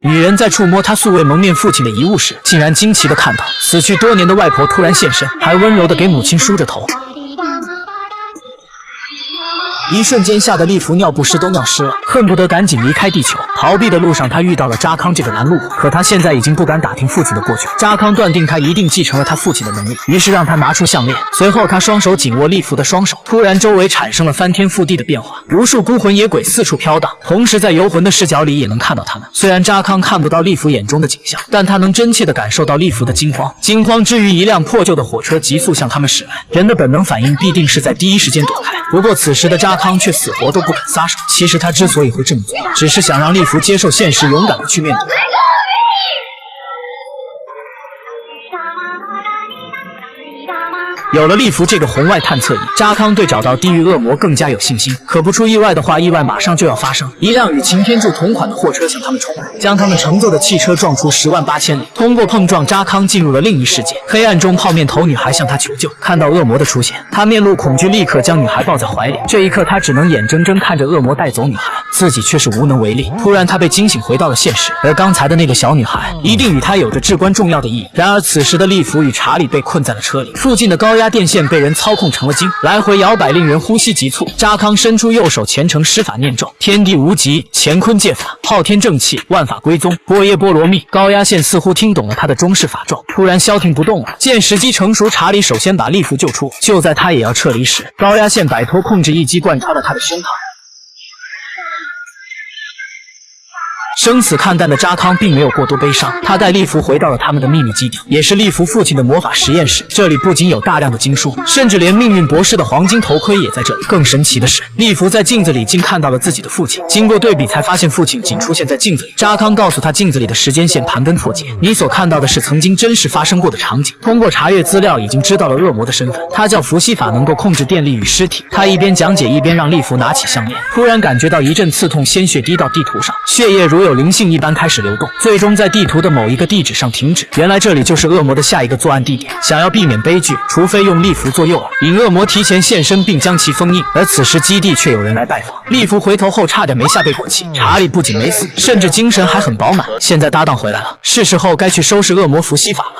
女人在触摸她素未蒙面父亲的遗物时，竟然惊奇地看到死去多年的外婆突然现身，还温柔地给母亲梳着头。一瞬间吓得利弗尿不湿都尿湿了，恨不得赶紧离开地球。逃避的路上，他遇到了扎康这个拦路虎，可他现在已经不敢打听父亲的过去。扎康断定他一定继承了他父亲的能力，于是让他拿出项链。随后他双手紧握利弗的双手，突然周围产生了翻天覆地的变化，无数孤魂野鬼四处飘荡，同时在游魂的视角里也能看到他们。虽然扎康看不到利弗眼中的景象，但他能真切地感受到利弗的惊慌。惊慌之余，一辆破旧的火车急速向他们驶来。人的本能反应必定是在第一时间躲开，不过此时的扎康却死活都不敢撒手。其实他之所以会这么做，只是想让利弗接受现实，勇敢地去面对。有了利弗这个红外探测仪，扎康对找到地狱恶魔更加有信心。可不出意外的话，意外马上就要发生。一辆与擎天柱同款的货车向他们冲来，将他们乘坐的汽车撞出10万8千里。通过碰撞，扎康进入了另一世界。黑暗中，泡面头女孩向他求救。看到恶魔的出现，他面露恐惧，立刻将女孩抱在怀里。这一刻，他只能眼睁睁看着恶魔带走女孩，自己却是无能为力。突然，他被惊醒，回到了现实。而刚才的那个小女孩，一定与他有着至关重要的意义。然而，此时的利弗与查理被困在了车里，附近的高压电线被人操控成了精，来回摇摆，令人呼吸急促。扎康伸出右手，虔诚施法念咒：天地无极，乾坤借法，昊天正气，万法归宗，波耶波罗蜜。高压线似乎听懂了他的中式法咒，突然消停不动了。见时机成熟，查理首先把利弗救出。就在他也要撤离时，高压线摆脱控制，一击贯穿了他的胸膛。生死看淡的扎康并没有过多悲伤，他带利弗回到了他们的秘密基地，也是利弗父亲的魔法实验室。这里不仅有大量的经书，甚至连命运博士的黄金头盔也在这里。更神奇的是，利弗在镜子里竟看到了自己的父亲，经过对比才发现父亲仅出现在镜子里。扎康告诉他，镜子里的时间线盘根错节，你所看到的是曾经真实发生过的场景。通过查阅资料，已经知道了恶魔的身份，他叫伏羲法，能够控制电力与尸体。他一边讲解，一边让利弗拿起项链。突然感觉到一阵刺痛，鲜血滴到地图上，血液如有灵性一般开始流动，最终在地图的某一个地址上停止。原来这里就是恶魔的下一个作案地点。想要避免悲剧，除非用利弗做诱饵，引恶魔提前现身并将其封印。而此时基地却有人来拜访，利弗回头后差点没吓被唾弃。查理不仅没死，甚至精神还很饱满。现在搭档回来了，是时候该去收拾恶魔伏羲法了。